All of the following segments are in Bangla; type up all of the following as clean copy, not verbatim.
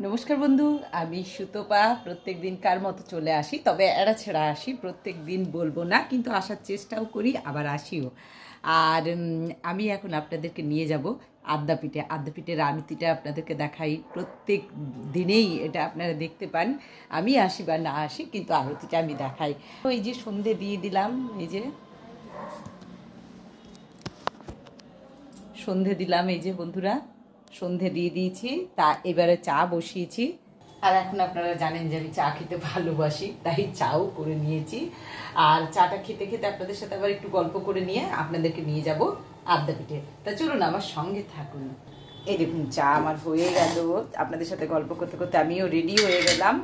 নমস্কার বন্ধু, আমি সুতপা প্রত্যেক দিনকার মতো চলে আসি, তবে এড়া ছেড়া আসি। প্রত্যেক দিন বলবো না, কিন্তু আসার চেষ্টাও করি, আবার আসিও। আর আমি এখন আপনাদেরকে নিয়ে যাব আদ্যাপীঠে। আদ্যাপীঠের আরতিটা আপনাদেরকে দেখাই। প্রত্যেক দিনেই এটা আপনারা দেখতে পান, আমি আসি বা না আসি, কিন্তু আরতিটা আমি দেখাই। তো এই যে সন্ধে দিয়ে দিলাম, এই যে সন্ধে দিলাম, এই যে বন্ধুরা সন্ধে দিয়ে দিয়েছি। তা এবারে চা বসিয়েছি। আর এখন আপনারা জানেন যে আমি চা খেতে ভালোবাসি, তাই চাও করে নিয়েছি। আর চাটা খেতে খেতে আপনাদের সাথে আবার একটু গল্প করে নিয়ে আপনাদেরকে নিয়ে যাব আদ্যাপীঠে। তা চলুন আমার সঙ্গে থাকুন। এই দেখুন চা আমার হয়ে গেল। আপনাদের সাথে গল্প করতে করতে আমিও রেডি হয়ে গেলাম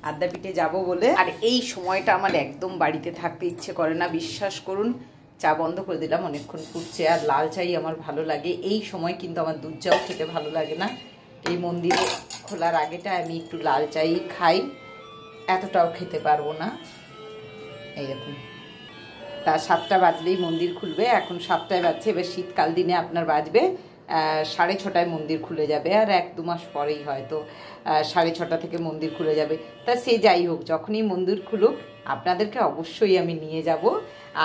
আদ্যাপীঠে যাব বলে। আর এই সময়টা আমার একদম বাড়িতে থাকতে ইচ্ছে করে না, বিশ্বাস করুন। চা বন্ধ করে দিলাম, অনেকক্ষণ ফুটছে। আর লাল চাই আমার ভালো লাগে এই সময়, কিন্তু আমার দুধ চাও খেতে ভালো লাগে না। এই মন্দিরে খোলার আগেটা আমি একটু লাল চাই খাই, এতটাও খেতে পারবো না। এই দেখুন, তা 7টা বাজলেই মন্দির খুলবে। এখন 7টায় বাজছে, এবার শীতকাল দিনে আপনার বাজবে 6:30টায় মন্দির খুলে যাবে। আর 1-2 মাস পরেই হয়তো 6:30টা থেকে মন্দির খুলে যাবে। তা সে যাই হোক, যখনই মন্দির খুলুক আপনাদেরকে অবশ্যই আমি নিয়ে যাব।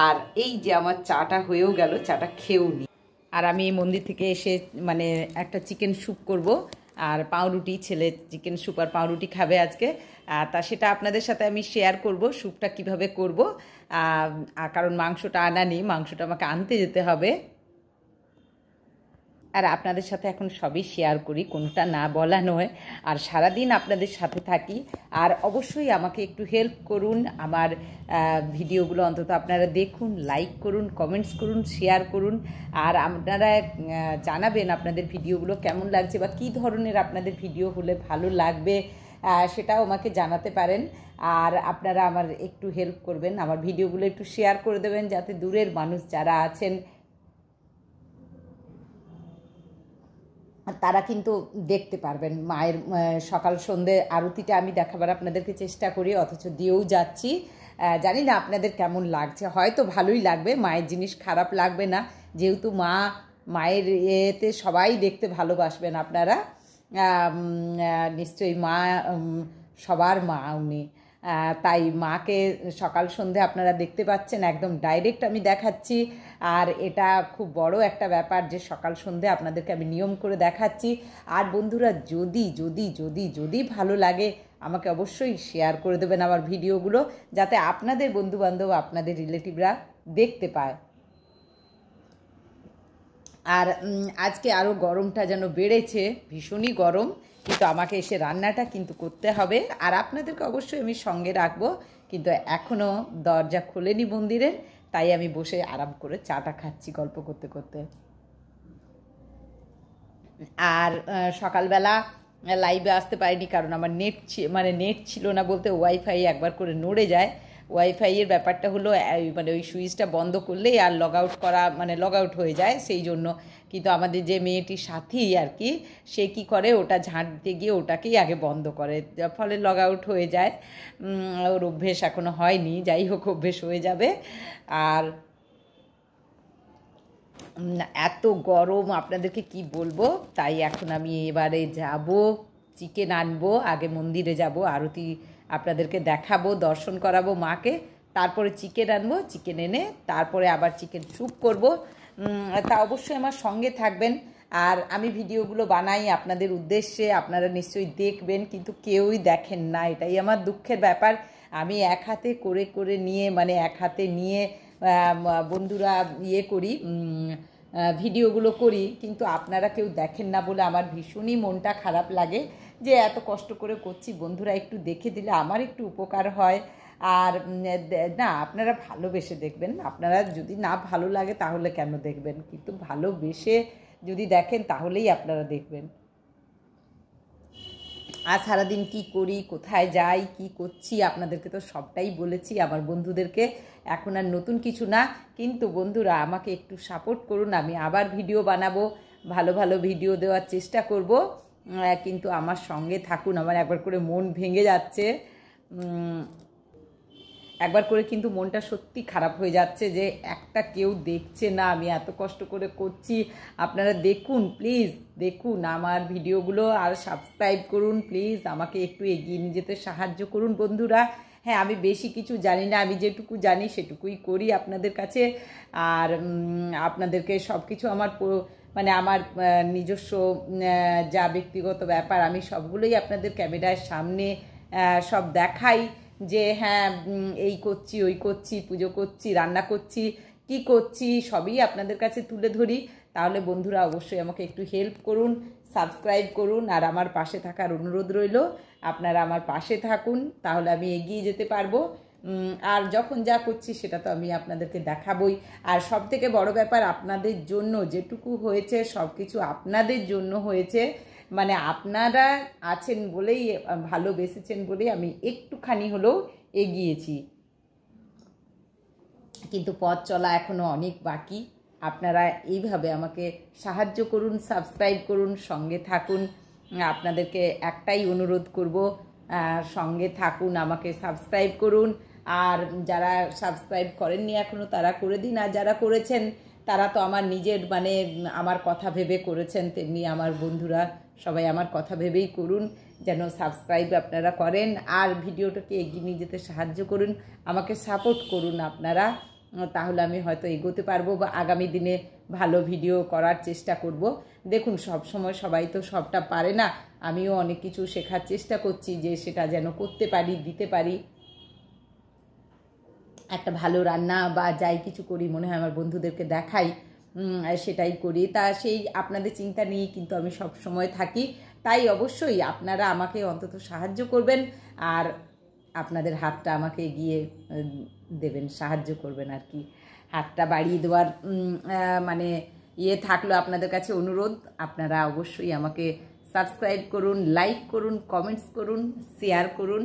আর এই যে আমার চাটা হয়েও গেল, চাটা খেয়েও নি। আর আমি এই মন্দির থেকে এসে মানে একটা চিকেন স্যুপ করব, আর পাউরুটি, ছেলে চিকেন স্যুপ আর পাউরুটি খাবে আজকে। তা সেটা আপনাদের সাথে আমি শেয়ার করব, স্যুপটা কিভাবে করব। কারণ মাংসটা আনা নেই, মাংসটা আমাকে আনতে যেতে হবে। আর আপনাদের সাথে এখন সবই শেয়ার করি, কোনোটা না বলা নয়। আর সারাদিন আপনাদের সাথে থাকি। আর অবশ্যই আমাকে একটু হেল্প করুন, আমার ভিডিওগুলো অন্তত আপনারা দেখুন, লাইক করুন, কমেন্টস করুন, শেয়ার করুন। আর আপনারা জানাবেন আপনাদের ভিডিওগুলো কেমন লাগছে, বা কী ধরনের আপনাদের ভিডিও হলে ভালো লাগবে, সেটাও আমাকে জানাতে পারেন। আর আপনারা আমার একটু হেল্প করবেন, আমার ভিডিওগুলো একটু শেয়ার করে দেবেন, যাতে দূরের মানুষ যারা আছেন তারা কিন্তু দেখতে পারবেন। মায়ের সকাল সন্ধে আরতিটা আমি দেখাবার আপনাদেরকে চেষ্টা করি, অথচ দিয়েও যাচ্ছি। জানি না আপনাদের কেমন লাগছে, হয়তো ভালোই লাগবে, মায়ের জিনিস খারাপ লাগবে না, যেহেতু মায়ের এতে সবাই দেখতে ভালোবাসবেন আপনারা। নিশ্চয়ই মা সবার মা উনি, তাই মাকে সকাল সন্ধে আপনারা দেখতে পাচ্ছেন, একদম ডাইরেক্ট আমি দেখাচ্ছি। আর এটা খুব বড় একটা ব্যাপার যে সকাল সন্ধে আপনাদেরকে আমি নিয়ম করে দেখাচ্ছি। আর বন্ধুরা যদি যদি যদি যদি ভালো লাগে আমাকে অবশ্যই শেয়ার করে দেবেন আমার ভিডিওগুলো, যাতে আপনাদের বন্ধুবান্ধব, আপনাদের রিলেটিভরা দেখতে পায়। আর আজকে আরও গরমটা যেন বেড়েছে, ভীষণই গরম, কিন্তু আমাকে এসে রান্নাটা কিন্তু করতে হবে। আর আপনাদেরকে অবশ্যই আমি সঙ্গে রাখবো, কিন্তু এখনও দরজা খোলেনি মন্দিরের, তাই আমি বসে আরাম করে চাটা খাচ্ছি গল্প করতে করতে। আর সকালবেলা লাইভে আসতে পারিনি, কারণ আমার নেট ছিল না, বলতে ওয়াইফাই একবার করে নড়ে যায়। ওয়াইফাইয়ের ব্যাপারটা হলো মানে ওই সুইচটা বন্ধ করলেই আর লগ আউট করা মানে লগ আউট হয়ে যায়, সেই জন্য। কিন্তু আমাদের যে মেয়েটির সাথী আর কি, সে কি করে, ওটা ঝাঁট দিতে গিয়ে ওটাকেই আগে বন্ধ করে, ফলে লগ আউট হয়ে যায়। ওর অভ্যেস এখনও হয়নি, যাই হোক অভ্যেস হয়ে যাবে। আর এত গরম আপনাদেরকে কি বলবো, তাই এখন আমি এবারে যাব চিকেন আনবো। আগে মন্দিরে যাব, আরতি আপনাদেরকে দেখাবো, দর্শন করাবো মাকে, তারপরে চিকেন আনবো, চিকেন এনে তারপরে আবার চিকেন স্যুপ করব। তা অবশ্যই আমার সঙ্গে থাকবেন। আর আমি ভিডিওগুলো বানাই আপনাদের উদ্দেশ্যে, আপনারা নিশ্চয়ই দেখবেন, কিন্তু কেউই দেখেন না, এটাই আমার দুঃখের ব্যাপার। আমি এক হাতে করে করে নিয়ে, মানে এক হাতে নিয়ে বন্ধুরা করি, ভিডিওগুলো করি, কিন্তু আপনারা কেউ দেখেন না বলে আমার ভীষণই মনটা খারাপ লাগে, যে এত কষ্ট করে করছি, বন্ধুরা একটু দেখে দিলে আমার একটু উপকার হয়। আর না, আপনারা ভালোবেসে দেখবেন, আপনারা যদি না ভালো লাগে তাহলে কেন দেখবেন, কিন্তু ভালোবেসে যদি দেখেন তাহলেই আপনারা দেখবেন। আর সারাদিন কী করি, কোথায় যাই, কি করছি, আপনাদেরকে তো সবটাই বলেছি, আমার বন্ধুদেরকে। এখন আর নতুন কিছু না, কিন্তু বন্ধুরা আমাকে একটু সাপোর্ট করুন, আমি আবার ভিডিও বানাবো, ভালো ভালো ভিডিও দেওয়ার চেষ্টা করব। কিন্তু আমার সঙ্গে থাকুন, আমার একবার করে মন ভেঙে যাচ্ছে। একবার করে কিন্তু মনটা সত্যি খারাপ হয়ে যাচ্ছে যে একটা কেউ দেখছে না, আমি এত কষ্ট করে করছি। আপনারা দেখুন, প্লিজ দেখুন আমার ভিডিওগুলো, আর সাবস্ক্রাইব করুন প্লিজ, আমাকে একটু এগিয়ে নিয়ে যেতে সাহায্য করুন বন্ধুরা। হ্যাঁ, আমি বেশি কিছু জানি না, আমি যেটুকু জানি সেটুকুই করি আপনাদের কাছে। আর আপনাদেরকে সব কিছু আমার মানে আমার নিজস্ব যা ব্যক্তিগত ব্যাপার আমি সবগুলোই আপনাদের ক্যামেরার সামনে সব দেখাই, যে হ্যাঁ এই করছি ওই করছি, পুজো করছি, রান্না করছি, কি করছি সবই আপনাদের কাছে তুলে ধরি। তাহলে বন্ধুরা অবশ্যই আমাকে একটু হেল্প করুন, সাবস্ক্রাইব করুন, আর আমার পাশে থাকার অনুরোধ রইল। আপনারা আমার পাশে থাকুন, তাহলে আমি এগিয়ে যেতে পারবো। আর যখন যা করছি সেটা তো আমি আপনাদেরকে দেখাবই। আর সব থেকে বড় ব্যাপার, আপনাদের জন্য যেটুকু হয়েছে সব কিছু আপনাদের জন্য হয়েছে, মানে আপনারা আছেন বলেই, ভালোবেসেছেন বলেই আমি একটুখানি হলেও এগিয়েছি। কিন্তু পথ চলা এখনও অনেক বাকি। আপনারা এইভাবে আমাকে সাহায্য করুন, সাবস্ক্রাইব করুন, সঙ্গে থাকুন। আপনাদেরকে একটাই অনুরোধ করব, সঙ্গে থাকুন, আমাকে সাবস্ক্রাইব করুন। আর যারা সাবস্ক্রাইব করেননি এখনও তারা করে দিন, আর যারা করেছেন তারা তো আমার নিজের মানে আমার কথা ভেবে করেছেন, তেমনি আমার বন্ধুরা সবাই আমার কথা ভেবেই করুন, যেন সাবস্ক্রাইব আপনারা করেন আর ভিডিওটাকে এগিয়ে নিয়ে যেতে সাহায্য করুন, আমাকে সাপোর্ট করুন আপনারা। তাহলে আমি হয়তো এগোতে পারবো বা আগামী দিনে ভালো ভিডিও করার চেষ্টা করব। দেখুন, সব সময় সবাই তো সবটা পারে না, আমিও অনেক কিছু শেখার চেষ্টা করছি যে সেটা যেন করতে পারি, দিতে পারি। একটা ভালো রান্না বা যাই কিছু করি মনে হয় আমার বন্ধুদেরকে দেখাই, সেটাই করি। তা সেই আপনাদের চিন্তা নিয়ে কিন্তু আমি সব সময় থাকি। তাই অবশ্যই আপনারা আমাকে অন্তত সাহায্য করবেন, আর আপনাদের হাতটা আমাকে এগিয়ে দেবেন, সাহায্য করবেন আর কি। হাতটা বাড়িয়ে দেওয়ার মানে থাকলো আপনাদের কাছে অনুরোধ। আপনারা অবশ্যই আমাকে সাবস্ক্রাইব করুন, লাইক করুন, কমেন্টস করুন, শেয়ার করুন,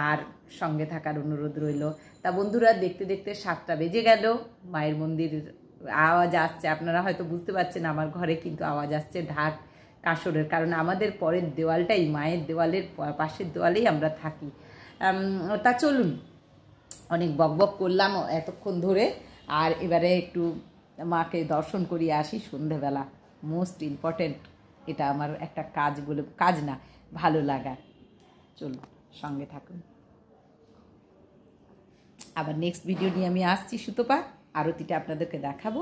আর সঙ্গে থাকার অনুরোধ রইল। তা বন্ধুরা, দেখতে দেখতে 7টা বেজে গেল। মায়ের মন্দিরের আওয়াজ আসছে, আপনারা হয়তো বুঝতে পারছেন আমার ঘরে কিন্তু আওয়াজ আসছে ঢাক কাসরের, কারণ আমাদের পরের দেওয়ালটাই মায়ের দেওয়ালের পাশের দেওয়ালেই আমরা থাকি। তা চলুন, অনেক বকবক করলাম এতক্ষণ ধরে, আর এবারে একটু মাকে দর্শন করিয়ে আসি সন্ধেবেলা। মোস্ট ইম্পর্টেন্ট, এটা আমার একটা কাজ বলে, কাজ না, ভালো লাগা। চলুন, সঙ্গে থাকুন। আবার নেক্সট ভিডিও নিয়ে আমি আসছি সুতপা, আরতিটা আপনাদেরকে দেখাবো।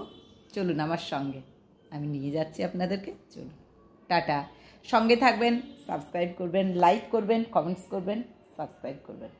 চলুন আমার সঙ্গে, আমি নিয়ে যাচ্ছি আপনাদেরকে। চলুন, টাটা। সঙ্গে থাকবেন, সাবস্ক্রাইব করবেন, লাইক করবেন, কমেন্টস করবেন, সাবস্ক্রাইব করবেন।